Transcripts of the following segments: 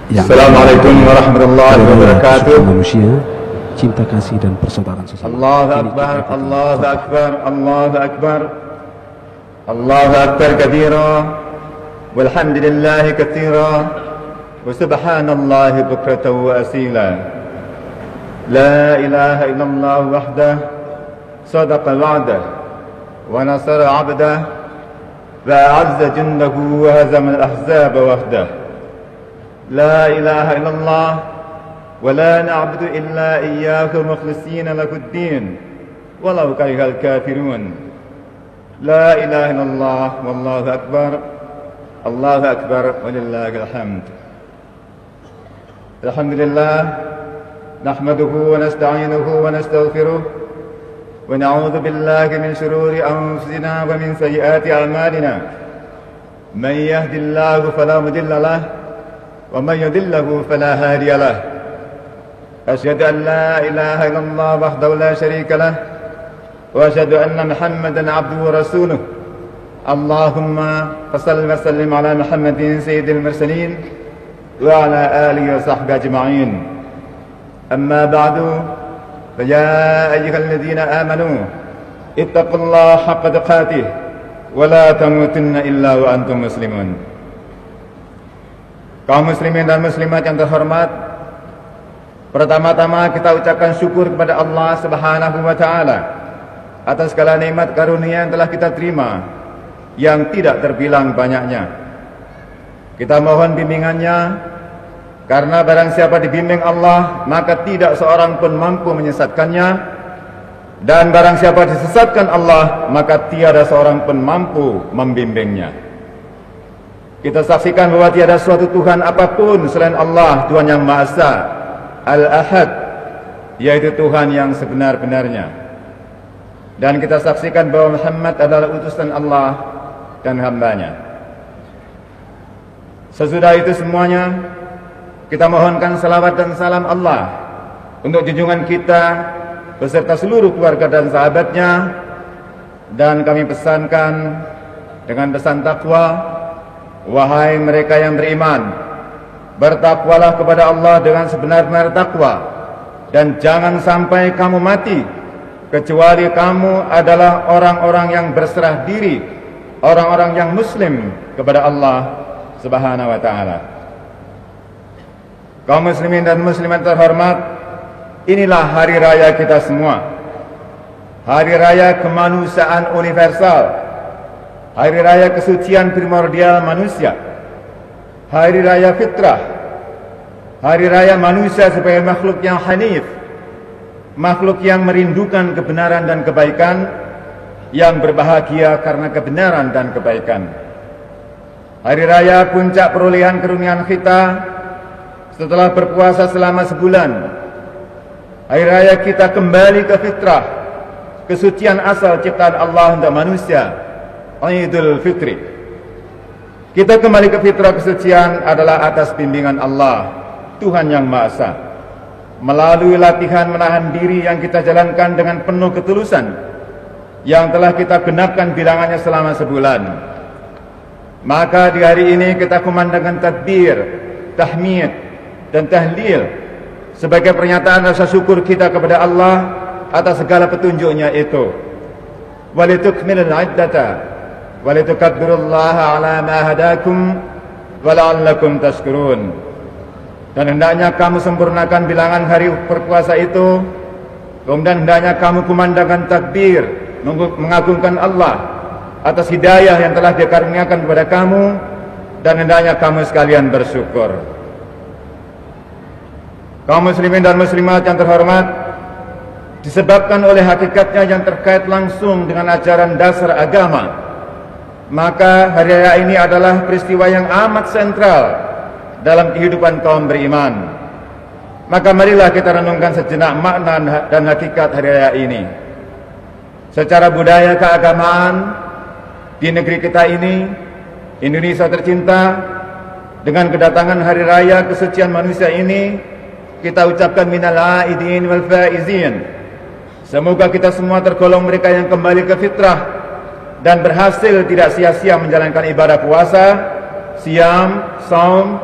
Assalamualaikum warahmatullahi wabarakatuh. Manusia, cinta kasih dan persaudaraan sesama. Allahu Akbar, Allahu Akbar, Allahu Akbar, Allahu Akbar kabira, walhamdulillahi katsira, wa subhanallahi bukratan wa asila. La ilaha illallah wahdah, sadaqa wa'dah, wa nasara 'abdah, wa a'azza jundahu wa hazama al-ahzaba wahdah. لا إله إلا الله ولا نعبد إلا إياه مخلصين له الدين ولو كره الكافرون لا إله إلا الله والله أكبر الله أكبر ولله الحمد الحمد لله نحمده ونستعينه ونستغفره ونعوذ بالله من شرور أنفسنا ومن سيئات أعمالنا من يهد الله فلا مضل له ومن يضلله فلا هادي له أشهد أن لا إله إلا الله وحده لا شريك له وأشهد أن محمدا عبده ورسوله اللهم صل وسلم على محمد سيد المرسلين وعلى آله وصحبه أجمعين أما بعد فيا أيها الذين آمنوا اتقوا الله حق تقاته ولا تموتن إلا وأنتم مسلمون. Kaum muslimin dan muslimat yang terhormat, pertama-tama kita ucapkan syukur kepada Allah Subhanahu wa taala atas segala nikmat karunia yang telah kita terima yang tidak terbilang banyaknya. Kita mohon bimbingannya, karena barang siapa dibimbing Allah maka tidak seorang pun mampu menyesatkannya, dan barang siapa disesatkan Allah maka tiada seorang pun mampu membimbingnya. Kita saksikan bahwa tiada suatu Tuhan apapun selain Allah, Tuhan yang Maha Esa, Al-Ahad, yaitu Tuhan yang sebenar-benarnya. Dan kita saksikan bahwa Muhammad adalah utusan Allah dan hambanya. Sesudah itu semuanya, kita mohonkan salawat dan salam Allah untuk junjungan kita beserta seluruh keluarga dan sahabatnya. Dan kami pesankan dengan pesan takwa, wahai mereka yang beriman, bertakwalah kepada Allah dengan sebenar-benar takwa, dan jangan sampai kamu mati kecuali kamu adalah orang-orang yang berserah diri, orang-orang yang muslim kepada Allah Subhanahu wa taala. Kaum muslimin dan muslimat terhormat, inilah hari raya kita semua. Hari raya kemanusiaan universal, hari raya kesucian primordial manusia, hari raya fitrah, hari raya manusia sebagai makhluk yang hanif, makhluk yang merindukan kebenaran dan kebaikan, yang berbahagia karena kebenaran dan kebaikan. Hari raya puncak perolehan karunia kita setelah berpuasa selama sebulan. Hari raya kita kembali ke fitrah, kesucian asal ciptaan Allah untuk manusia, Idul Fitri. Kita kembali ke fitrah kesucian adalah atas bimbingan Allah, Tuhan yang Maha Esa, melalui latihan menahan diri yang kita jalankan dengan penuh ketulusan, yang telah kita genapkan bilangannya selama sebulan. Maka di hari ini kita kumandangkan takbir, tahmid, dan tahlil sebagai pernyataan rasa syukur kita kepada Allah atas segala petunjuknya itu. Walitukmilul iddata walitukabbirullaha ala ma hadakum wala'allakum tashkurun. Dan hendaknya kamu sempurnakan bilangan hari berpuasa itu, kemudian hendaknya kamu kumandangkan takbir, mengagungkan Allah atas hidayah yang telah dikaruniakan kepada kamu, dan hendaknya kamu sekalian bersyukur. Kaum muslimin dan muslimat yang terhormat, disebabkan oleh hakikatnya yang terkait langsung dengan ajaran dasar agama, maka hari raya ini adalah peristiwa yang amat sentral dalam kehidupan kaum beriman. Maka marilah kita renungkan sejenak makna dan hakikat hari raya ini. Secara budaya keagamaan di negeri kita ini, Indonesia tercinta, dengan kedatangan hari raya kesucian manusia ini, kita ucapkan minal aidin wal faizin. Semoga kita semua tergolong mereka yang kembali ke fitrah dan berhasil tidak sia-sia menjalankan ibadah puasa, siam, saum,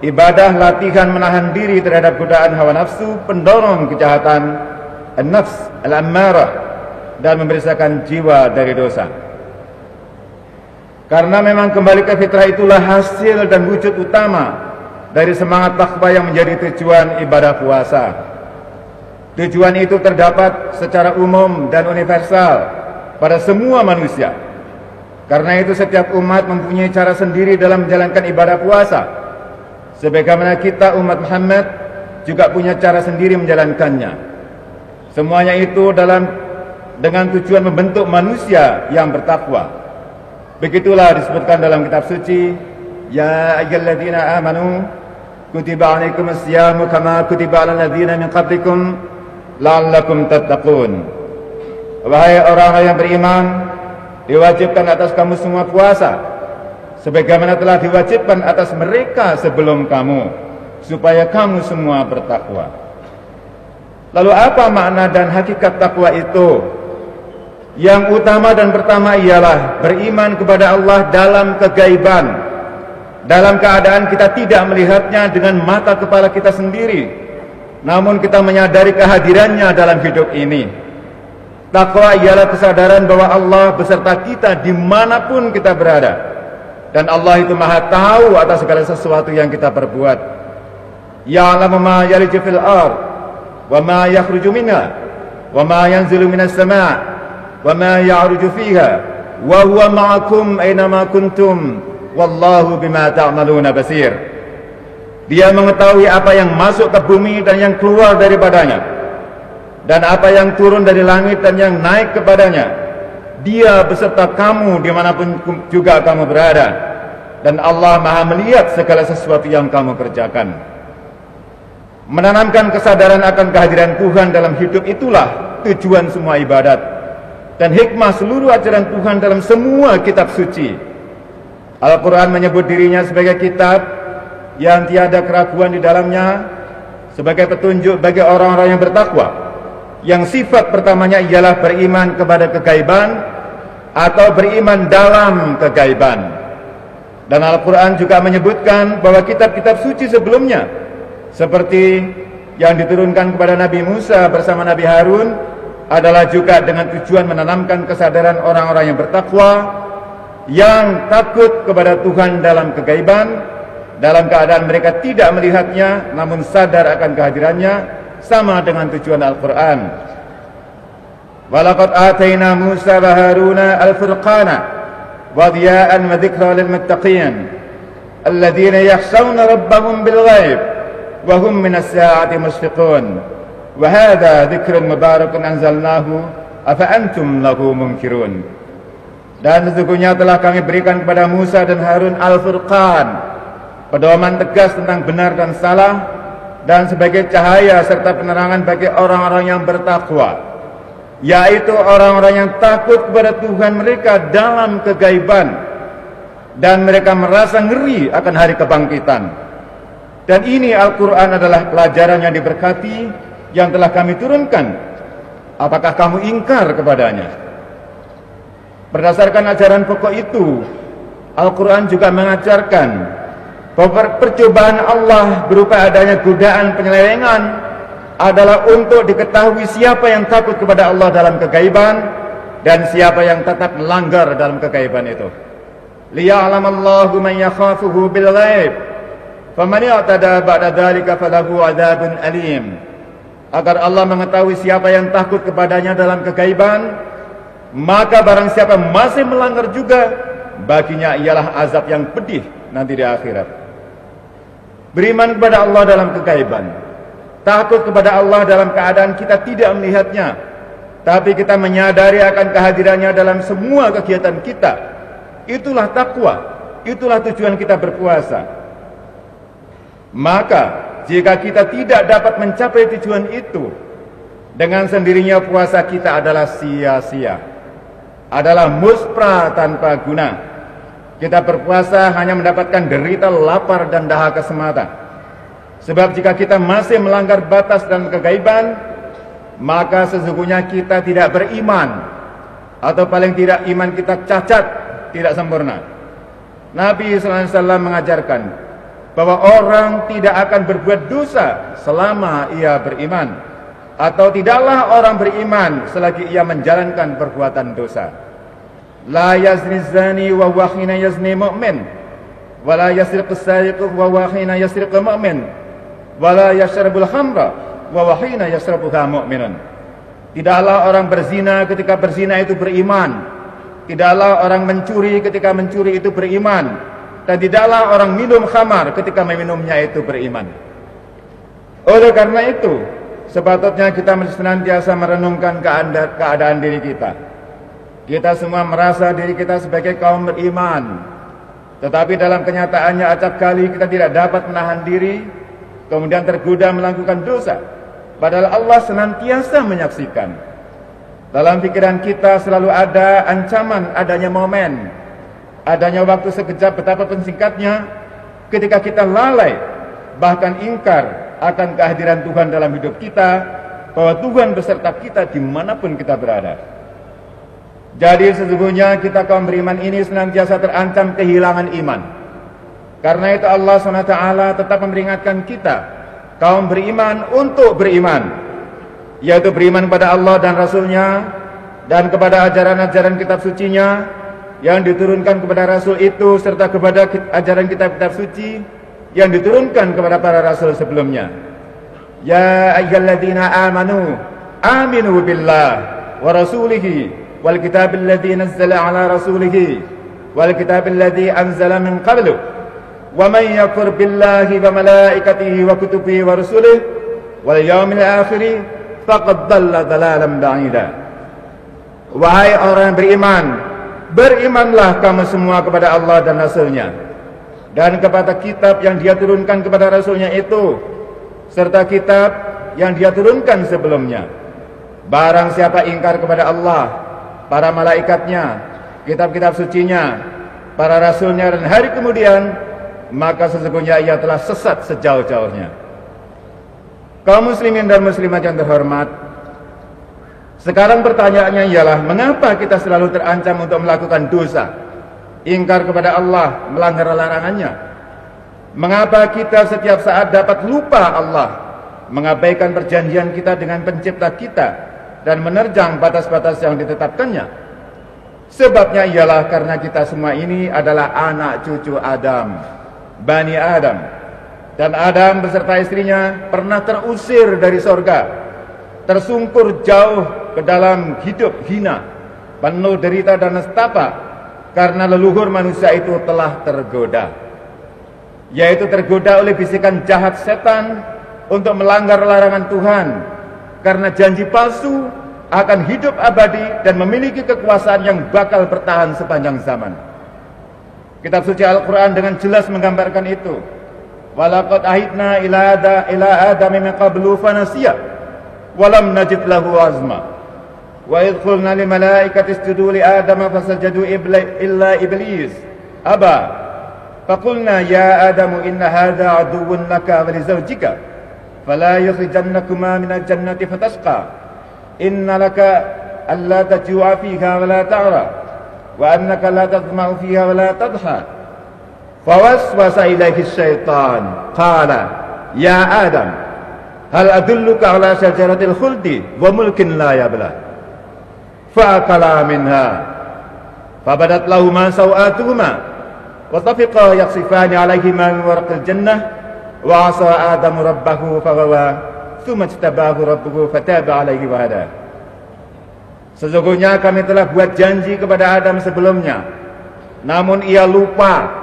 ibadah latihan menahan diri terhadap godaan hawa nafsu, pendorong kejahatan, an-nafs al-ammarah, dan memberisakan jiwa dari dosa. Karena memang kembali ke fitrah itulah hasil dan wujud utama dari semangat takwa yang menjadi tujuan ibadah puasa. Tujuan itu terdapat secara umum dan universal pada semua manusia. Karena itu setiap umat mempunyai cara sendiri dalam menjalankan ibadah puasa. Sebagaimana kita umat Muhammad juga punya cara sendiri menjalankannya. Semuanya itu dengan tujuan membentuk manusia yang bertakwa. Begitulah disebutkan dalam kitab suci, ya ayyuhalladzina amanu kutiba alaikumus syamu kama kutiba alal ladzina min qablikum la'allakum tattaqun. Wahai orang-orang yang beriman, diwajibkan atas kamu semua puasa sebagaimana telah diwajibkan atas mereka sebelum kamu, supaya kamu semua bertakwa. Lalu apa makna dan hakikat takwa itu? Yang utama dan pertama ialah beriman kepada Allah dalam kegaiban, dalam keadaan kita tidak melihatnya dengan mata kepala kita sendiri, namun kita menyadari kehadirannya dalam hidup ini. Takwa ialah kesadaran bahwa Allah beserta kita dimanapun kita berada, dan Allah itu maha tahu atas segala sesuatu yang kita perbuat. Ya'lamu ma yaliju fil ard wa ma yakhruju minha wa ma yanzilu minas sama' wa ma ya'ruju fiha wa huwa ma'akum aynama kuntum wallahu bima ta'maluna basir. Dia mengetahui apa yang masuk ke bumi dan yang keluar daripadanya, dan apa yang turun dari langit dan yang naik kepadanya. Dia beserta kamu dimanapun juga kamu berada, dan Allah maha melihat segala sesuatu yang kamu kerjakan. Menanamkan kesadaran akan kehadiran Tuhan dalam hidup itulah tujuan semua ibadat dan hikmah seluruh ajaran Tuhan dalam semua kitab suci. Al-Quran menyebut dirinya sebagai kitab yang tiada keraguan di dalamnya, sebagai petunjuk bagi orang-orang yang bertakwa, yang sifat pertamanya ialah beriman kepada kegaiban atau beriman dalam kegaiban. Dan Al-Quran juga menyebutkan bahwa kitab-kitab suci sebelumnya, seperti yang diturunkan kepada Nabi Musa bersama Nabi Harun, adalah juga dengan tujuan menanamkan kesadaran orang-orang yang bertakwa, yang takut kepada Tuhan dalam kegaiban, dalam keadaan mereka tidak melihatnya namun sadar akan kehadirannya, sama dengan tujuan Al-Quran. Walaqad atayna Musa wa Haruna al-furqana wa diya'an wa dzikra lil muttaqin alladzina yakhshawna rabbahum bil ghaib wa hum minas sa'ati mushfiqun wa hadza dzikrun mubarakun anzalnahu afa antum lahu munkirun. Dan sesungguhnya telah kami berikan kepada Musa dan Harun al-Furqan, pedoman tegas tentang benar dan salah, dan sebagai cahaya serta penerangan bagi orang-orang yang bertakwa, yaitu orang-orang yang takut kepada Tuhan mereka dalam kegaiban, dan mereka merasa ngeri akan hari kebangkitan. Dan ini Al-Quran adalah pelajaran yang diberkati yang telah kami turunkan. Apakah kamu ingkar kepadanya? Berdasarkan ajaran pokok itu, Al-Quran juga mengajarkan bahwa percobaan Allah berupa adanya godaan penyelewengan adalah untuk diketahui siapa yang takut kepada Allah dalam kegaiban dan siapa yang tetap melanggar dalam kegaiban itu. Liya'lamallahu man yakhafuhu bil ghaib faman i'tada ba'da dzalika falahu 'adzabun alim. Agar Allah mengetahui siapa yang takut kepadanya dalam kegaiban, maka barang siapa masih melanggar juga, baginya ialah azab yang pedih nanti di akhirat. Beriman kepada Allah dalam kegaiban, takut kepada Allah dalam keadaan kita tidak melihatnya, tapi kita menyadari akan kehadirannya dalam semua kegiatan kita. Itulah takwa, itulah tujuan kita berpuasa. Maka jika kita tidak dapat mencapai tujuan itu, dengan sendirinya puasa kita adalah sia-sia, adalah muspra tanpa guna. Kita berpuasa hanya mendapatkan derita lapar dan dahaga semata. Sebab jika kita masih melanggar batas dan kegaiban, maka sesungguhnya kita tidak beriman, atau paling tidak iman kita cacat, tidak sempurna. Nabi SAW mengajarkan, bahwa orang tidak akan berbuat dosa selama ia beriman, atau tidaklah orang beriman selagi ia menjalankan perbuatan dosa. La yazni zani wa huwa hina yazni mu'min, wa la yasriqu sariqu wa huwa hina yasriqu mu'min, wa la yashrabul khamra wa huwa hina yashrabuha mu'minun. Tidaklah orang berzina ketika berzina itu beriman, tidaklah orang mencuri ketika mencuri itu beriman, dan tidaklah orang minum khamar ketika meminumnya itu beriman. Oleh karena itu, sepatutnya kita senantiasa merenungkan keadaan diri kita. Kita semua merasa diri kita sebagai kaum beriman, tetapi dalam kenyataannya acap kali kita tidak dapat menahan diri, kemudian tergoda melakukan dosa. Padahal Allah senantiasa menyaksikan. Dalam pikiran kita selalu ada ancaman adanya momen, adanya waktu sekejap betapapun singkatnya ketika kita lalai, bahkan ingkar akan kehadiran Tuhan dalam hidup kita, bahwa Tuhan beserta kita dimanapun kita berada. Jadi sesungguhnya kita kaum beriman ini senantiasa terancam kehilangan iman. Karena itu Allah SWT tetap memperingatkan kita kaum beriman untuk beriman, yaitu beriman kepada Allah dan Rasul-Nya, dan kepada ajaran-ajaran kitab suci-Nya yang diturunkan kepada Rasul itu, serta kepada ajaran kitab-kitab suci yang diturunkan kepada para Rasul sebelumnya. Ya ayyuhalladzina amanu aminu billah wa rasulihi wal kitabil ladzi nazzala ala rasulihi wal kitabil ladzi anzala min qablu wa man yakfur billahi wa malaikatihi wa kutubihi wa rusulihi wal yawmil akhir faqad dhalla dhalalan ba'ida. Wahai orang yang beriman, berimanlah kamu semua kepada Allah dan Rasul-Nya, dan kepada kitab yang Dia turunkan kepada Rasul-Nya itu, serta kitab yang Dia turunkan sebelumnya. Barang siapa ingkar kepada Allah, para malaikatnya, kitab-kitab suci-Nya, para Rasul-Nya dan hari kemudian, maka sesungguhnya ia telah sesat sejauh-jauhnya. Kaum muslimin dan muslimat yang terhormat, sekarang pertanyaannya ialah, mengapa kita selalu terancam untuk melakukan dosa, ingkar kepada Allah, melanggar larangannya? Mengapa kita setiap saat dapat lupa Allah, mengabaikan perjanjian kita dengan pencipta kita, dan menerjang batas-batas yang ditetapkannya? Sebabnya ialah karena kita semua ini adalah anak cucu Adam, Bani Adam. Dan Adam beserta istrinya pernah terusir dari sorga, tersungkur jauh ke dalam hidup hina, penuh derita dan nestapa, karena leluhur manusia itu telah tergoda, yaitu tergoda oleh bisikan jahat setan untuk melanggar larangan Tuhan, karena janji palsu akan hidup abadi dan memiliki kekuasaan yang bakal bertahan sepanjang zaman. Kitab suci Al-Quran dengan jelas menggambarkan itu. Walaqad ahidna ila Adam min qablu fanasiya walam najid lahu azma. Wa idh qulna lil malaikati isjudu li Adama fasajadu illa iblis aba. Faqulna ya Adamu inna hadha aduwwun laka wa li zawjika fala yukhrijannakuma min al-jannati fatashqa. Inna laka alla tajua fiha wa la ta'ra wa annaka la tadma'u fiha wa la tadha. Fawaswasa ilaihi syaitan qala ya Adam hal adulluka ala syajaratil khuldi wa mulkin la yabla. Fa'akala minha fabadat lahuma sawatuhuma wa tafiqa yaksifani alaihima min warqil jannah wa asa Adamu rabbahu faghawa thumma ijtabahu rabbuhu fataba alaihi wa hada. Sesungguhnya kami telah buat janji kepada Adam sebelumnya, namun ia lupa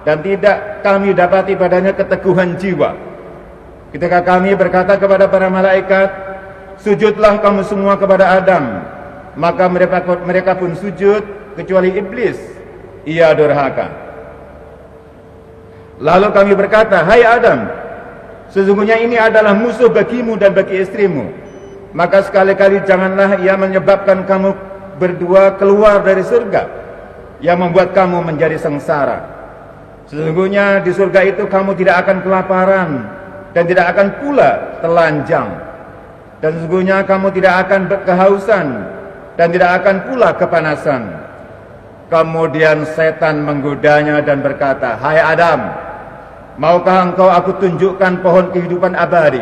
dan tidak kami dapati padanya keteguhan jiwa. Ketika kami berkata kepada para malaikat, sujudlah kamu semua kepada Adam, maka mereka pun sujud kecuali iblis, ia durhaka. Lalu kami berkata, hai Adam, sesungguhnya ini adalah musuh bagimu dan bagi istrimu, maka sekali-kali janganlah ia menyebabkan kamu berdua keluar dari surga, yang membuat kamu menjadi sengsara. Sesungguhnya di surga itu kamu tidak akan kelaparan dan tidak akan pula telanjang, dan sesungguhnya kamu tidak akan kehausan dan tidak akan pula kepanasan. Kemudian setan menggodanya dan berkata, hai Adam, Maukah engkau aku tunjukkan pohon kehidupan abadi,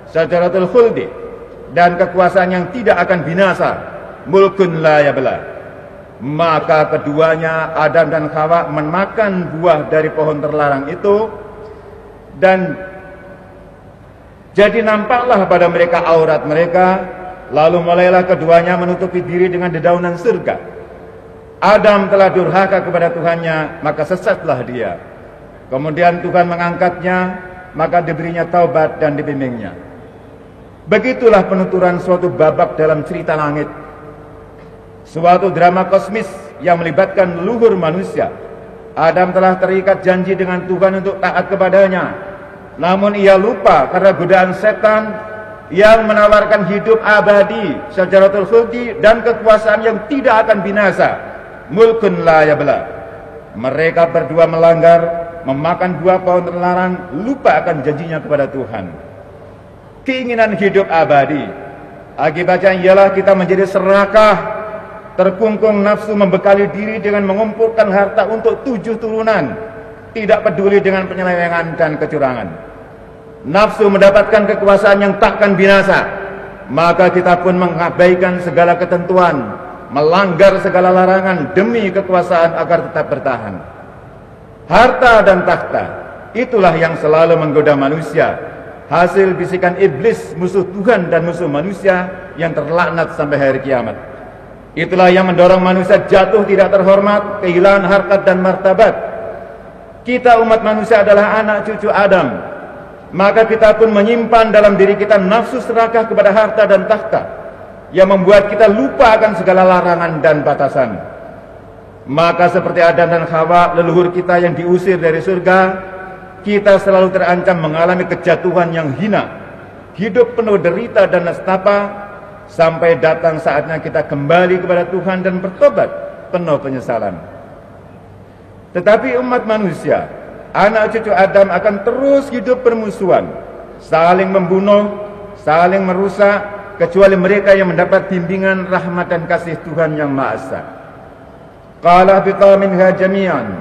syajaratul khuldi, dan kekuasaan yang tidak akan binasa, mulkun la yabla. Maka keduanya, Adam dan Hawa, memakan buah dari pohon terlarang itu, dan jadi nampaklah pada mereka aurat mereka. Lalu mulailah keduanya menutupi diri dengan dedaunan surga. Adam telah durhaka kepada Tuhannya, maka sesatlah dia. Kemudian Tuhan mengangkatnya, maka diberinya taubat dan dibimbingnya. Begitulah penuturan suatu babak dalam cerita langit. Suatu drama kosmis yang melibatkan leluhur manusia. Adam telah terikat janji dengan Tuhan untuk taat kepadanya. Namun ia lupa karena godaan setan yang menawarkan hidup abadi, syajaratul khuldi, dan kekuasaan yang tidak akan binasa, mulkun la yabla. Mereka berdua melanggar, memakan buah pohon terlarang, lupa akan janjinya kepada Tuhan. Keinginan hidup abadi, akibatnya ialah kita menjadi serakah, terkungkung nafsu membekali diri dengan mengumpulkan harta untuk 7 turunan, tidak peduli dengan penyelewengan dan kecurangan. Nafsu mendapatkan kekuasaan yang takkan binasa, maka kita pun mengabaikan segala ketentuan, melanggar segala larangan demi kekuasaan agar tetap bertahan. Harta dan takhta, itulah yang selalu menggoda manusia, hasil bisikan iblis, musuh Tuhan dan musuh manusia yang terlaknat sampai hari kiamat. Itulah yang mendorong manusia jatuh tidak terhormat, kehilangan harkat dan martabat. Kita umat manusia adalah anak cucu Adam, maka kita pun menyimpan dalam diri kita nafsu serakah kepada harta dan takhta yang membuat kita lupa akan segala larangan dan batasan. Maka seperti Adam dan Hawa, leluhur kita yang diusir dari surga, kita selalu terancam mengalami kejatuhan yang hina, hidup penuh derita dan nestapa, sampai datang saatnya kita kembali kepada Tuhan dan bertobat penuh penyesalan. Tetapi umat manusia, anak cucu Adam, akan terus hidup permusuhan, saling membunuh, saling merusak, kecuali mereka yang mendapat bimbingan rahmat dan kasih Tuhan yang Maha Esa. Qala biqa minha jami'an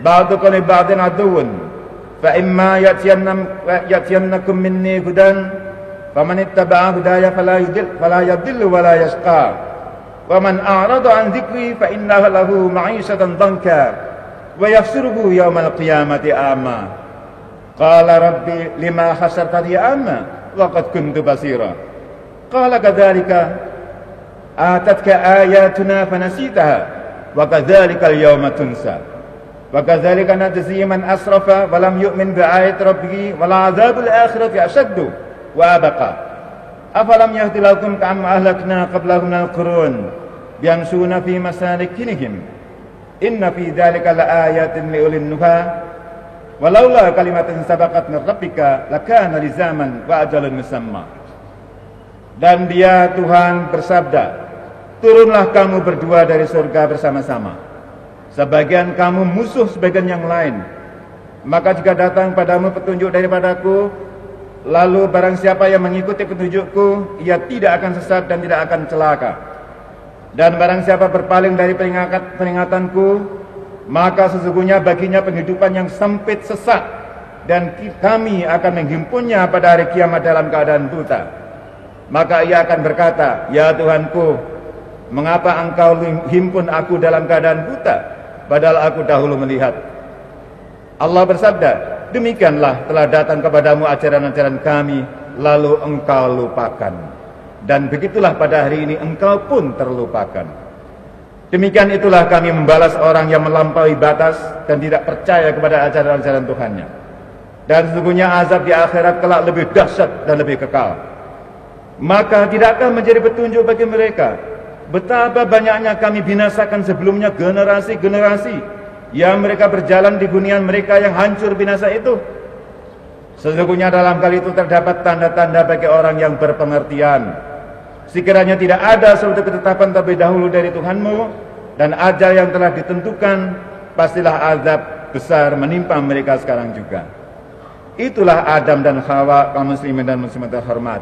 ba'dukum li ba'din aduwwun fa imma ya'tiyannakum minni hudan faman ittaba'a hudaya fala yadhillu wa la yashqa wa man a'rada an dhikri fa innahu lahu ma'ishatan dhanka wa yahsyuruhu yawmal qiyamati a'ma. Qala rabbi lima hasartani a'ma wa qad kuntu basira. Qala kadzalika atatka ayatuna fanasitaha wa kadzalika al-yawma tunsa. Wa kadzalika najzi man asrafa wa lam yu'min bi ayati rabbih wal 'adzabul akhirati ashaddu wa abqa. Afalam yahdi lakum kama ahlakna qablahum minal qurun yamshuna fi masalikinihim inna fi dzalika laayatin liulil nuha walaula kalimatun sabaqat min rabbika lakana lizaman wa ajalun musamma. Dan dia Tuhan bersabda, turunlah kamu berdua dari surga bersama-sama, sebagian kamu musuh sebagian yang lain. Maka jika datang padamu petunjuk daripadaku, lalu barang siapa yang mengikuti petunjukku, ia tidak akan sesat dan tidak akan celaka. Dan barang siapa berpaling dari peringatanku, maka sesungguhnya baginya penghidupan yang sempit sesat, dan kami akan menghimpunnya pada hari kiamat dalam keadaan buta. Maka ia akan berkata, ya Tuhanku, mengapa engkau himpun aku dalam keadaan buta, padahal aku dahulu melihat. Allah bersabda, demikianlah telah datang kepadamu ajaran-ajaran kami, lalu engkau lupakan. Dan begitulah pada hari ini engkau pun terlupakan. Demikian itulah kami membalas orang yang melampaui batas dan tidak percaya kepada ajaran-ajaran Tuhannya. Dan sesungguhnya azab di akhirat kelak lebih dahsyat dan lebih kekal. Maka tidakkah menjadi petunjuk bagi mereka betapa banyaknya kami binasakan sebelumnya generasi-generasi yang mereka berjalan di hunian mereka yang hancur binasa itu. Sesungguhnya dalam kali itu terdapat tanda-tanda bagi orang yang berpengertian. Sekiranya tidak ada suatu ketetapan terlebih dahulu dari Tuhanmu dan ajal yang telah ditentukan, pastilah azab besar menimpa mereka sekarang juga. Itulah Adam dan Hawa, kaum muslimin dan muslimat terhormat,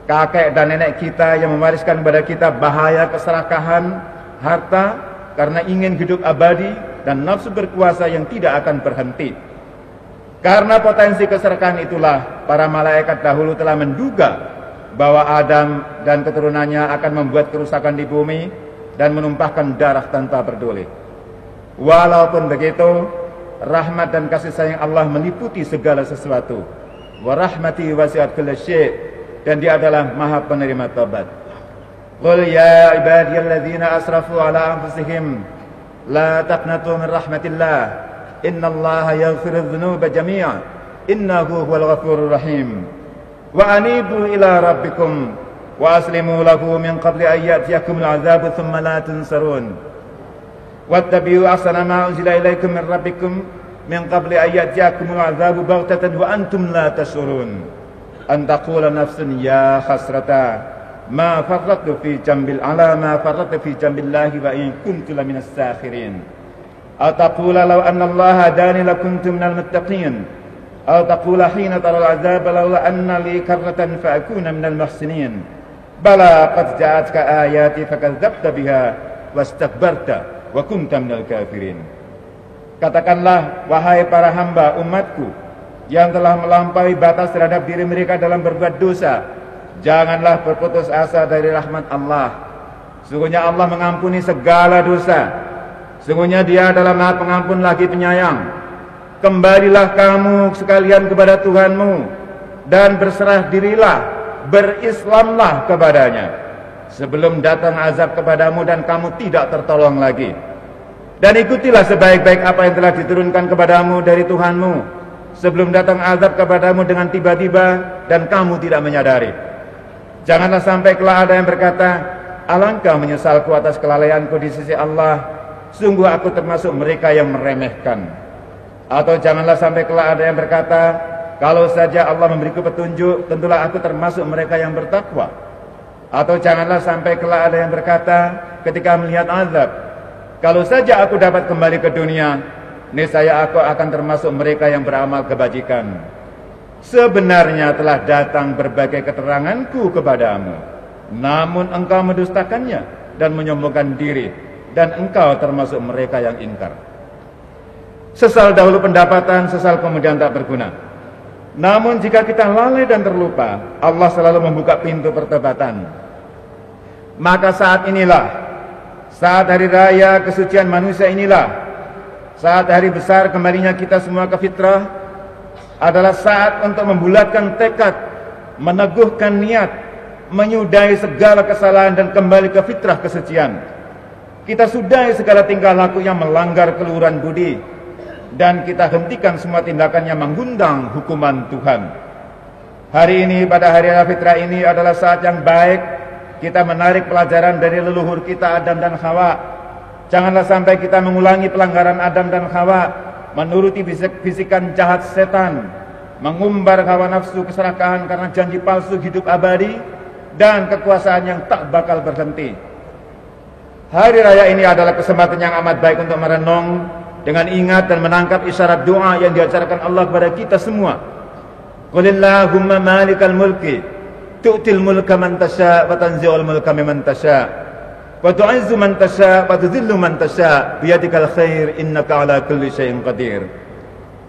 kakek dan nenek kita yang mewariskan kepada kita bahaya keserakahan harta karena ingin hidup abadi dan nafsu berkuasa yang tidak akan berhenti. Karena potensi keserakahan itulah para malaikat dahulu telah menduga bahwa Adam dan keturunannya akan membuat kerusakan di bumi dan menumpahkan darah tanpa peduli. Walaupun begitu, rahmat dan kasih sayang Allah meliputi segala sesuatu. Wa rahmati wasi'at kulla syai', dan Dia adalah Maha penerima taubat. Qul ya ibadiyalladzina asrafu ala anfusihim la taqnatu min rahmatillah innallaha yaghfiru dzunuba jami'an innahu huwal ghafurur rahim. Wa anibu ila rabbikum wa aslimu lahu min qabli an ya'tiyakumul 'adzabu thumma la tunsarun. Wattabi'u ahsana ma unzila ilaikum min rabbikum min qabli an ya'tiyakumul 'adzabu baghtatan wa antum la tash'urun. An taqula nafsun ya hasrata ma farrattu fi jambil ala ma farrattu fi jambillahi wa in kuntu laminas sakhirin. Aw taqula law anna Allaha hadani lakuntu minal muttaqin. Aw taqula hina taral 'adzab law anna li karratan fa akuna minal muhsinin. Bala qad ja'atka ayati fakadzdzabta biha wastakbarta wa kunta minal kafirin. Katakanlah, wahai para hamba umatku yang telah melampaui batas terhadap diri mereka dalam berbuat dosa, janganlah berputus asa dari rahmat Allah. Sungguhnya Allah mengampuni segala dosa. Sungguhnya Dia adalah Maha Pengampun lagi penyayang. Kembalilah kamu sekalian kepada Tuhanmu dan berserah dirilah, berislamlah kepadanya sebelum datang azab kepadamu dan kamu tidak tertolong lagi. Dan ikutilah sebaik-baik apa yang telah diturunkan kepadamu dari Tuhanmu sebelum datang azab kepadamu dengan tiba-tiba dan kamu tidak menyadari. Janganlah sampai kelak ada yang berkata, alangkah menyesalku atas kelalaianku di sisi Allah, sungguh aku termasuk mereka yang meremehkan. Atau janganlah sampai kelak ada yang berkata, kalau saja Allah memberiku petunjuk, tentulah aku termasuk mereka yang bertakwa. Atau janganlah sampai kelak ada yang berkata ketika melihat azab, kalau saja aku dapat kembali ke dunia, niscaya aku akan termasuk mereka yang beramal kebajikan. Sebenarnya telah datang berbagai keteranganku kepadamu, namun engkau mendustakannya dan menyombongkan diri, dan engkau termasuk mereka yang ingkar. Sesal dahulu pendapatan, sesal kemudian tak berguna. Namun jika kita lalai dan terlupa, Allah selalu membuka pintu pertobatan. Maka saat inilah, saat hari raya kesucian manusia inilah, saat hari besar kembalinya kita semua ke fitrah, adalah saat untuk membulatkan tekad, meneguhkan niat, menyudahi segala kesalahan dan kembali ke fitrah kesucian. Kita sudahi segala tingkah laku yang melanggar keluhuran budi, dan kita hentikan semua tindakan yang mengundang hukuman Tuhan. Hari ini, pada hari raya fitrah ini adalah saat yang baik kita menarik pelajaran dari leluhur kita Adam dan Hawa. Janganlah sampai kita mengulangi pelanggaran Adam dan Hawa, menuruti bisikan jahat setan, mengumbar hawa nafsu keserakahan karena janji palsu hidup abadi dan kekuasaan yang tak bakal berhenti. Hari raya ini adalah kesempatan yang amat baik untuk merenung dengan ingat dan menangkap isyarat doa yang diajarkan Allah kepada kita semua. Qulillahumma malikal mulki tu'til mulka man tasha wa tanzi'ul mulka mimman tasha wa tu'izzu man tasha wa tudhillu man tasha biyadikal khair innaka ala kulli syai'in qadir.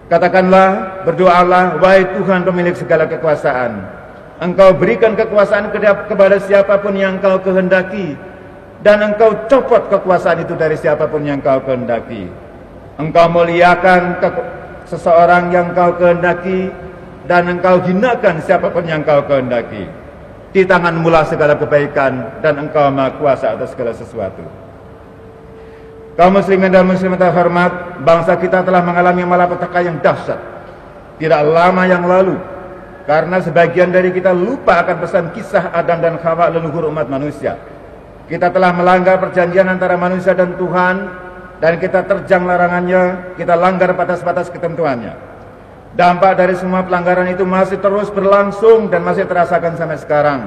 Katakanlah, berdoalah, wahai Tuhan pemilik segala kekuasaan, Engkau berikan kekuasaan kepada siapapun yang Engkau kehendaki, dan Engkau copot kekuasaan itu dari siapapun yang Engkau kehendaki. Engkau muliakan seseorang yang Engkau kehendaki, dan Engkau hinakan siapapun yang Engkau kehendaki. Di tanganmu lah segala kebaikan, dan Engkau Maha Kuasa atas segala sesuatu. Kaum muslimin dan muslimat terhormat, bangsa kita telah mengalami malapetaka yang dahsyat tidak lama yang lalu, karena sebagian dari kita lupa akan pesan kisah Adam dan Hawa, leluhur umat manusia. Kita telah melanggar perjanjian antara manusia dan Tuhan, dan kita terjang larangannya, kita langgar batas-batas ketentuannya. Dampak dari semua pelanggaran itu masih terus berlangsung dan masih terasakan sampai sekarang.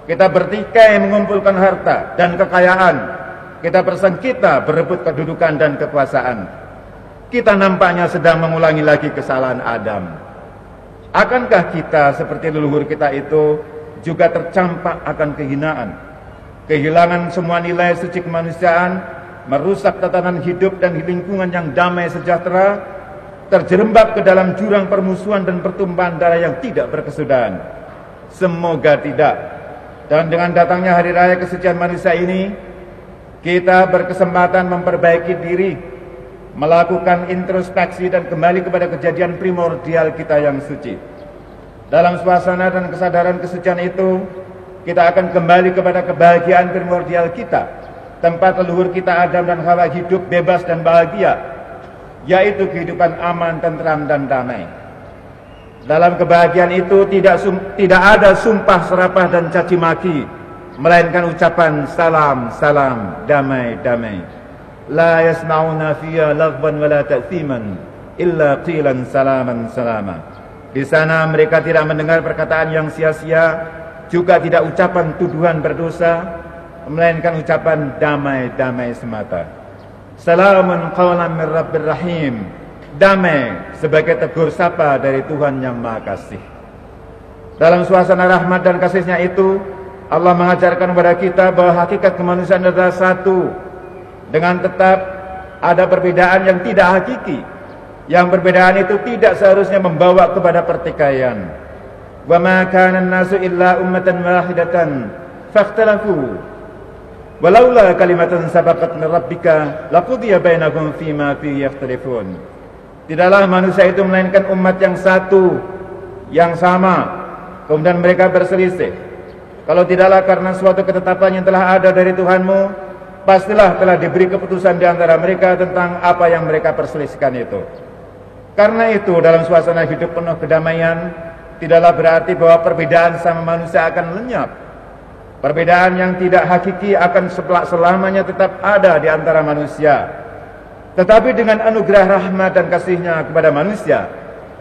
Kita bertikai mengumpulkan harta dan kekayaan. Kita bersengketa berebut kedudukan dan kekuasaan. Kita nampaknya sedang mengulangi lagi kesalahan Adam. Akankah kita seperti leluhur kita itu juga tercampak akan kehinaan, kehilangan semua nilai suci kemanusiaan, merusak tatanan hidup dan lingkungan yang damai sejahtera, terjerembab ke dalam jurang permusuhan dan pertumpahan darah yang tidak berkesudahan. Semoga tidak. Dan dengan datangnya hari raya kesucian manusia ini, kita berkesempatan memperbaiki diri, melakukan introspeksi dan kembali kepada kejadian primordial kita yang suci. Dalam suasana dan kesadaran kesucian itu, kita akan kembali kepada kebahagiaan primordial kita, tempat leluhur kita Adam dan Hawa hidup bebas dan bahagia, yaitu kehidupan aman, tentram, dan damai. Dalam kebahagiaan itu tidak ada sumpah serapah dan caci maki, melainkan ucapan salam, salam, damai, damai. La yasma'una fiha laghwan wala ta'thiman illa qilan salaman salama. Di sana mereka tidak mendengar perkataan yang sia-sia, juga tidak ucapan tuduhan berdosa, melainkan ucapan damai-damai semata. Salamun qawlan min Rabbir Rahim. Damai sebagai tegur sapa dari Tuhan yang Maha Kasih. Dalam suasana rahmat dan kasih-Nya itu, Allah mengajarkan kepada kita bahwa hakikat kemanusiaan adalah satu. Dengan tetap ada perbedaan yang tidak hakiki. Yang perbedaan itu tidak seharusnya membawa kepada pertikaian. Wa ma kana an-nasu illa ummatan wahidatan fakhtalafu walaula kalimatan sabaqat min rabbika laqudiya bainahum fima fihi yakhtalifun. Tidaklah manusia itu melainkan umat yang satu, yang sama, kemudian mereka berselisih. Kalau tidaklah karena suatu ketetapan yang telah ada dari Tuhanmu, pastilah telah diberi keputusan di antara mereka tentang apa yang mereka perselisihkan itu. Karena itu dalam suasana hidup penuh kedamaian, tidaklah berarti bahwa perbedaan sama manusia akan lenyap. Perbedaan yang tidak hakiki akan selamanya tetap ada di antara manusia. Tetapi dengan anugerah rahmat dan kasih-Nya kepada manusia,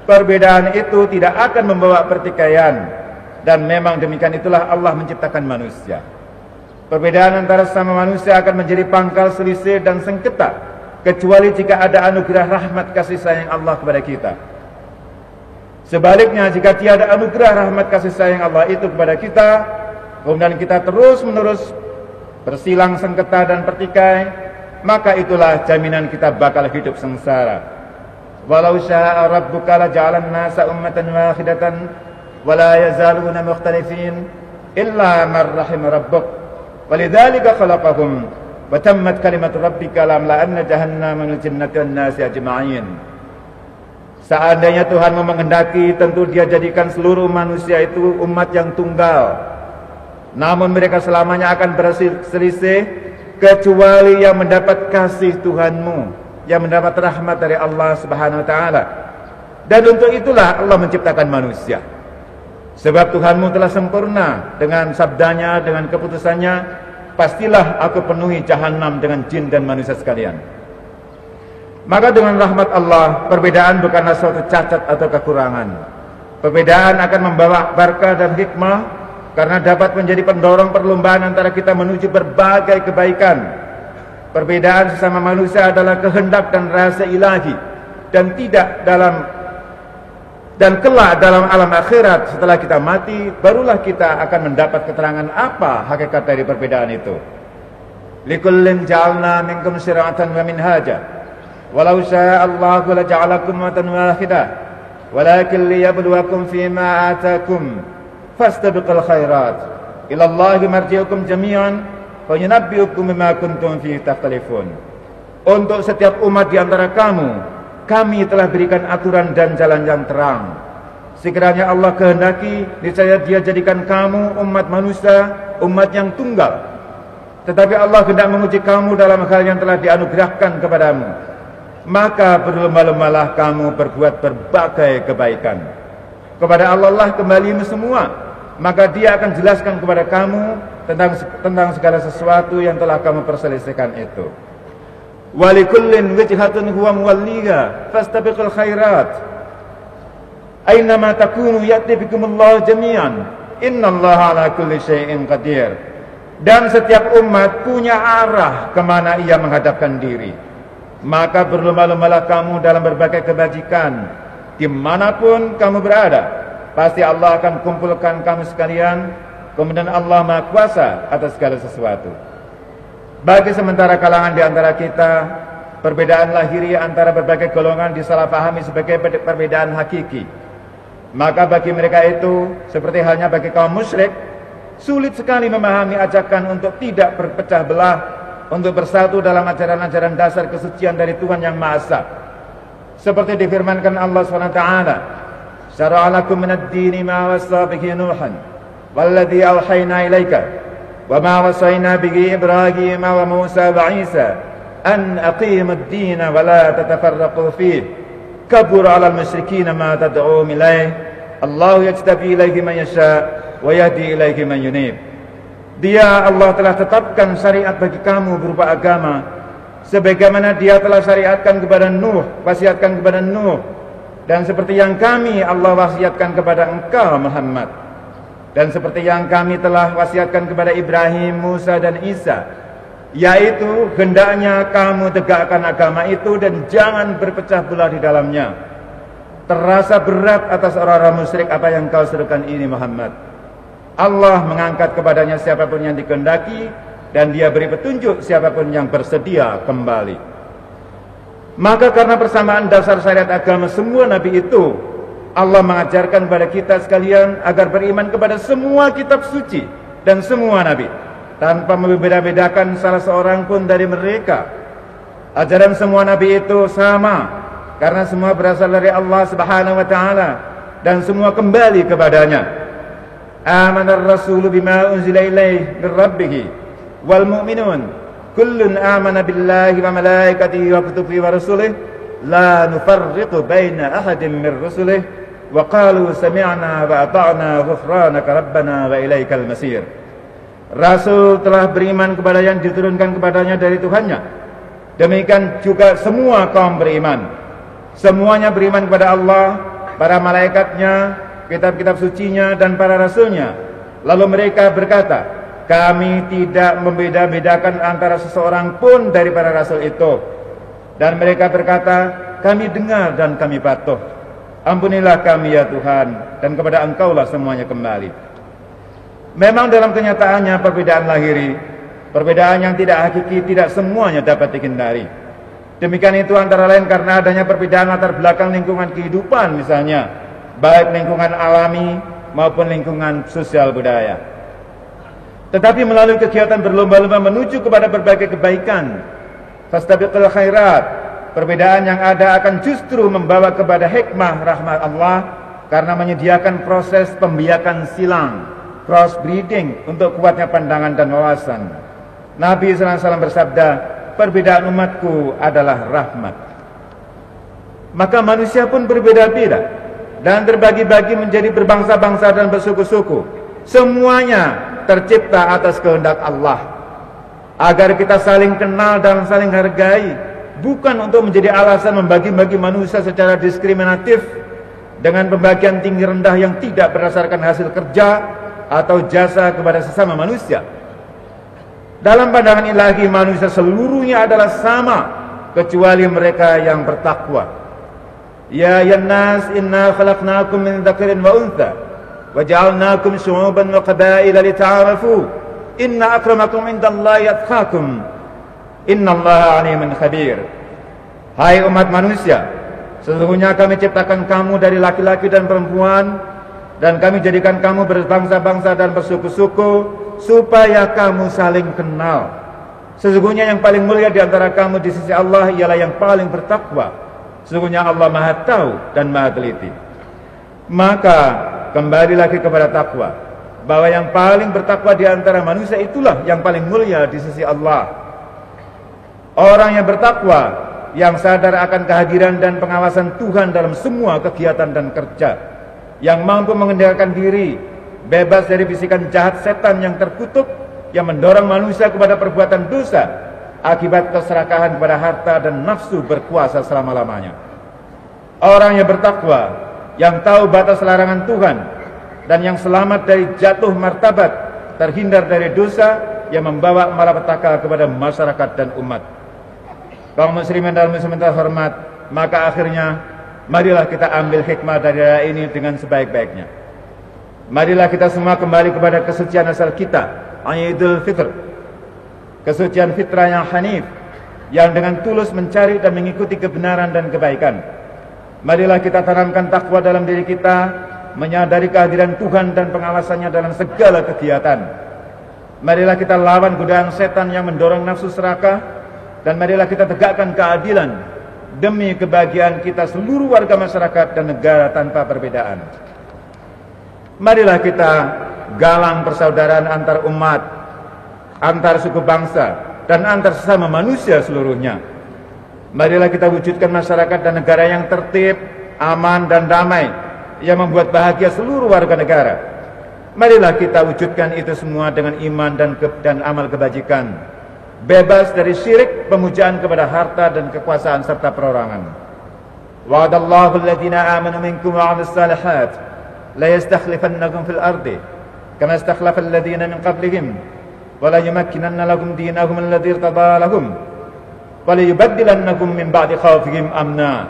perbedaan itu tidak akan membawa pertikaian. Dan memang demikian itulah Allah menciptakan manusia. Perbedaan antara sesama manusia akan menjadi pangkal selisih dan sengketa, kecuali jika ada anugerah rahmat kasih sayang Allah kepada kita. Sebaliknya, jika tiada anugerah rahmat kasih sayang Allah itu kepada kita, kemudian kita terus-menerus bersilang sengketa dan pertikai, maka itulah jaminan kita bakal hidup sengsara. Walau syaa rabbuka la ja'alan nasa ummatan wahidatan wa la yazaluna mukhtalifin illa man rahim rabbuk walidzalika khalaqahum wa tammat kalimatu rabbika la amla'anna jahannama minal jinnati wan nasi ajma'in. Seandainya Tuhanmu menghendaki, tentu Dia jadikan seluruh manusia itu umat yang tunggal. Namun mereka selamanya akan berselisih, kecuali yang mendapat kasih Tuhanmu, yang mendapat rahmat dari Allah Subhanahu wa taala. Dan untuk itulah Allah menciptakan manusia. Sebab Tuhanmu telah sempurna dengan sabdanya, dengan keputusannya, pastilah aku penuhi jahanam dengan jin dan manusia sekalian. Maka dengan rahmat Allah, perbedaan bukanlah suatu cacat atau kekurangan. Perbedaan akan membawa barakah dan hikmah, karena dapat menjadi pendorong perlombaan antara kita menuju berbagai kebaikan. Perbedaan sesama manusia adalah kehendak dan rahasia ilahi, dan kelak dalam alam akhirat setelah kita mati, barulah kita akan mendapat keterangan apa hakikat dari perbedaan itu. Likullin ja'alna minkum syir'atan wa minhaja walau syaa Allahu la ja'alakum ummatan wahidah walakin liyabluwakum fima atakum fastabiqul khairat ila Allahi marji'ukum jami'an fa yunabbi'ukum bima kuntum fihi takhtalifun. Untuk setiap umat di antara kamu, kami telah berikan aturan dan jalan yang terang. Sekiranya Allah kehendaki, niscaya Dia jadikan kamu umat manusia, umat yang tunggal. Tetapi Allah hendak menguji kamu dalam hal yang telah dianugerahkan kepadamu. Maka berlomba-lombalah kamu berbuat berbagai kebaikan. Kepada Allah lah kembalimu semua, maka Dia akan jelaskan kepada kamu tentang segala sesuatu yang telah kamu perselisihkan itu. Walikullin wijhatun huwa muwalliha fastabiqul khairat aynama takunu ya'ti bikumullahu jami'an innallaha ala kulli syai'in qadir. Dan setiap umat punya arah kemana ia menghadapkan diri. Maka berlomba-lombalah kamu dalam berbagai kebajikan, dimanapun kamu berada. Pasti Allah akan kumpulkan kamu sekalian. Kemudian Allah Maha Kuasa atas segala sesuatu. Bagi sementara kalangan di antara kita perbedaan lahiriah antara berbagai golongan disalahpahami sebagai perbedaan hakiki. Maka bagi mereka itu, seperti halnya bagi kaum musyrik, sulit sekali memahami ajakan untuk tidak berpecah belah, untuk bersatu dalam ajaran-ajaran dasar kesucian dari Tuhan Yang Maha Esa. Seperti difirmankan Allah SWT, "Syara'a lakum minad dini ma wassa bihi Nuhan, walladzi awhayna ilaika, wa ma wassayna bihi Ibrahim wa Musa wa Isa, an aqimud dina wa la tatafarraqu fihi. Kabura 'alal musyrikina ma tad'u ilaih. Allahu yajtabi ilaihi man yasha wa yahdi ilaihi man yunib." Dia Allah telah tetapkan syariat bagi kamu berupa agama, sebagaimana Dia telah syariatkan kepada Nuh, wasiatkan kepada Nuh, dan seperti yang kami Allah wasiatkan kepada engkau Muhammad, dan seperti yang kami telah wasiatkan kepada Ibrahim, Musa dan Isa, yaitu hendaknya kamu tegakkan agama itu dan jangan berpecah belah di dalamnya. Terasa berat atas orang-orang musyrik apa yang kau serukan ini Muhammad. Allah mengangkat kepadanya siapapun yang dikehendaki, dan Dia beri petunjuk siapapun yang bersedia kembali. Maka karena persamaan dasar syariat agama semua nabi itu, Allah mengajarkan kepada kita sekalian agar beriman kepada semua kitab suci dan semua nabi, tanpa membeda-bedakan salah seorang pun dari mereka. Ajaran semua nabi itu sama, karena semua berasal dari Allah Subhanahu wa taala dan semua kembali kepadanya. Amanar rasulu bima unzila ilaihi min rabbih wal mu'minun kullun amana billahi wa malaikatihi wa kutubihi wa rusulihi la nufarriqu baina ahadin min rusulihi wa qalu sami'na wa ata'na ghufranaka rabbana wa ilaikal masir. Rasul telah beriman kepada yang diturunkan kepadanya dari Tuhannya. Demikian juga semua kaum beriman. Semuanya beriman kepada Allah, para malaikatnya, kitab-kitab sucinya, dan para rasulnya. Lalu mereka berkata, kami tidak membeda-bedakan antara seseorang pun dari para rasul itu. Dan mereka berkata, kami dengar dan kami patuh. Ampunilah kami ya Tuhan, dan kepada Engkaulah semuanya kembali. Memang dalam kenyataannya perbedaan lahiri, perbedaan yang tidak hakiki, tidak semuanya dapat dihindari. Demikian itu antara lain karena adanya perbedaan latar belakang lingkungan kehidupan misalnya, baik lingkungan alami maupun lingkungan sosial budaya. Tetapi melalui kegiatan berlomba-lomba menuju kepada berbagai kebaikan, fastabiqul khairat, perbedaan yang ada akan justru membawa kepada hikmah rahmat Allah karena menyediakan proses pembiakan silang, crossbreeding untuk kuatnya pandangan dan wawasan. Nabi SAW bersabda, perbedaan umatku adalah rahmat. Maka manusia pun berbeda-beda dan terbagi-bagi menjadi berbangsa-bangsa dan bersuku-suku. Semuanya tercipta atas kehendak Allah, agar kita saling kenal dan saling hargai, bukan untuk menjadi alasan membagi-bagi manusia secara diskriminatif dengan pembagian tinggi rendah yang tidak berdasarkan hasil kerja atau jasa kepada sesama manusia. Dalam pandangan ilahi, manusia seluruhnya adalah sama kecuali mereka yang bertakwa. Ya ayyuhan-nas inna khalaqnakum min dzakarin wa untha wa ja'alnakum syu'uban wa qabaila lita'arafu inna akramakum indallahi atqakum innallaha 'alimun khabir. Hai umat manusia, sesungguhnya kami ciptakan kamu dari laki-laki dan perempuan, dan kami jadikan kamu berbangsa-bangsa dan bersuku-suku supaya kamu saling kenal. Sesungguhnya yang paling mulia di antara kamu di sisi Allah ialah yang paling bertakwa. Sesungguhnya Allah Maha Tahu dan Maha Teliti. Maka kembali lagi kepada takwa, bahwa yang paling bertakwa di antara manusia itulah yang paling mulia di sisi Allah. Orang yang bertakwa, yang sadar akan kehadiran dan pengawasan Tuhan dalam semua kegiatan dan kerja, yang mampu mengendalikan diri, bebas dari bisikan jahat setan yang terkutuk, yang mendorong manusia kepada perbuatan dosa, akibat keserakahan kepada harta dan nafsu berkuasa selama-lamanya. Orang yang bertakwa, yang tahu batas larangan Tuhan, dan yang selamat dari jatuh martabat, terhindar dari dosa, yang membawa malapetaka kepada masyarakat dan umat. Kaum muslimin dan muslimat terhormat, maka akhirnya marilah kita ambil hikmah dari ayat ini dengan sebaik-baiknya. Marilah kita semua kembali kepada kesucian asal kita, Idul Fitr, kesucian fitrah yang hanif, yang dengan tulus mencari dan mengikuti kebenaran dan kebaikan. Marilah kita tanamkan takwa dalam diri kita, menyadari kehadiran Tuhan dan pengawasannya dalam segala kegiatan. Marilah kita lawan godaan setan yang mendorong nafsu serakah, dan marilah kita tegakkan keadilan demi kebahagiaan kita seluruh warga masyarakat dan negara tanpa perbedaan. Marilah kita galang persaudaraan antar umat, antar suku bangsa, dan antar sesama manusia seluruhnya. Marilah kita wujudkan masyarakat dan negara yang tertib, aman, dan damai, yang membuat bahagia seluruh warga negara. Marilah kita wujudkan itu semua dengan iman dan amal kebajikan, bebas dari syirik, pemujaan kepada harta dan kekuasaan serta perorangan. Wa'adallahu alladhina amanu minkum wa 'amilus salihat la yastakhlifannakum fil ardi kama istakhlafa alladhina min qablihim wa la yumakkinanna lakum dinahum alladhi irtada lahum wa la yubaddilannakum min ba'di khawfihim amna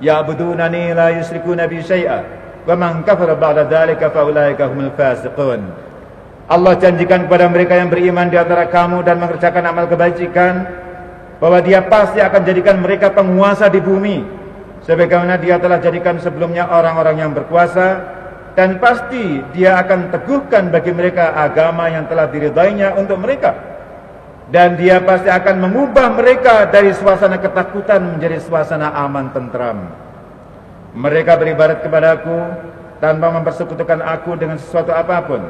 ya'budunani la yushrikuna bi syai'a wa man kafara ba'da dzalika fa ulaika humul fasiqun. Allah janjikan kepada mereka yang beriman di antara kamu dan mengerjakan amal kebajikan bahwa Dia pasti akan jadikan mereka penguasa di bumi sebagaimana Dia telah jadikan sebelumnya orang-orang yang berkuasa, dan pasti Dia akan teguhkan bagi mereka agama yang telah diridainya untuk mereka, dan Dia pasti akan mengubah mereka dari suasana ketakutan menjadi suasana aman tentram. Mereka beribadat kepadaku tanpa mempersekutukan aku dengan sesuatu apapun.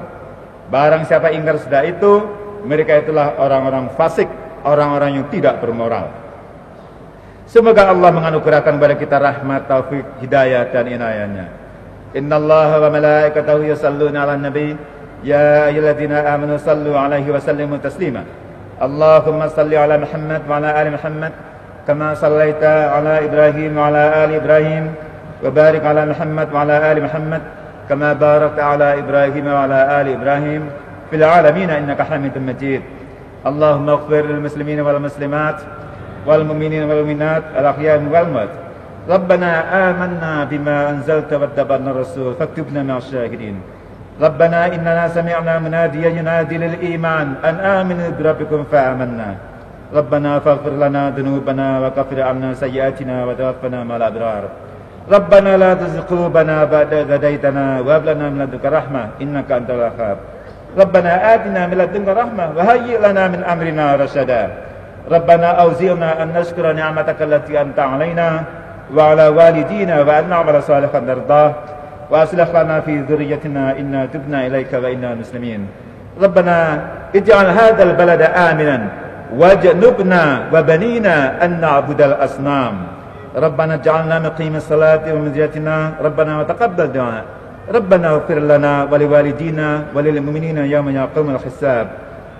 Barang siapa ingkar sudah itu, mereka itulah orang-orang fasik, orang-orang yang tidak bermoral. Semoga Allah menganugerahkan kepada kita rahmat, taufik, hidayah, dan inayahnya. Innallaha wa malaikatahu yusalluna 'alan nabi ya ayyuhalladzina amanu sallu 'alaihi wa sallimu taslima. Allahumma salli 'ala Muhammad wa 'ala ali Muhammad kama sallaita 'ala Ibrahim wa 'ala ali Ibrahim wa barik 'ala Muhammad wa 'ala ali Muhammad kama barakta 'ala Ibrahim wa 'ala ali Ibrahim fil 'alamin innaka Hamidum Majid. Allahumma ighfir lil muslimin wal muslimat wal mu'minin wal mu'minat al ahya'i wal amwat. ربنا آمنا بما أنزلت واتبعنا الرسول فاكتبنا مع الشاهدين. ربنا إننا سمعنا مناديا ينادي للإيمان أن آمنوا بربكم فآمنا. ربنا فاغفر لنا ذنوبنا وكفر عنا سيئاتنا وتوفنا مع الأبرار. ربنا لا تزغ قلوبنا بعد إذ هديتنا وهب لنا من لدنك رحمة إنك أنت الوهاب. ربنا آتنا من لدنك رحمة وهيئ لنا من أمرنا رشدا. ربنا أوزعنا أن نشكر نعمتك التي أنعمت علينا وعلى والدينا وأن نعمل صالحا ترضاه وأصلح لنا في ذريتنا إنا تبنا إليك وإنا مسلمين. ربنا اجعل هذا البلد آمنا واجنبنا وبنينا أن نعبد الأصنام. ربنا اجعلنا مقيم الصلاة ومن ذريتنا ربنا وتقبل دعاء. ربنا اغفر لنا ولوالدينا وللمؤمنين يوم يقوم الحساب.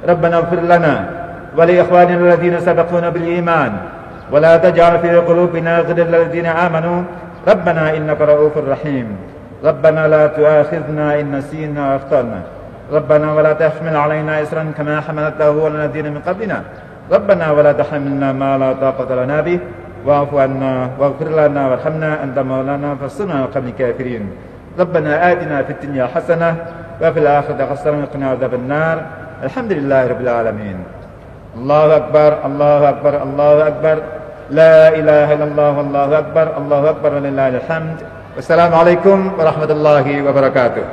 ربنا اغفر لنا ولإخواننا الذين سبقونا بالإيمان ولا تجعل في قلوبنا غلا للذين آمنوا ربنا إنك رؤوف رحيم. ربنا لا تؤاخذنا إن نسينا وأخطأنا. ربنا ولا تحمل علينا إصرا كما حملته على الذين من قبلنا. ربنا ولا تحملنا ما لا طاقة لنا به واعف عنا واغفر لنا وارحمنا أنت مولانا فانصرنا على القوم الكافرين. ربنا آتنا في الدنيا حسنة وفي الآخرة حسنة وقنا عذاب النار. الحمد لله رب العالمين. الله أكبر الله أكبر الله أكبر لا إله إلا الله والله أكبر الله أكبر ولله الحمد. Wassalamualaikum warahmatullahi wabarakatuh.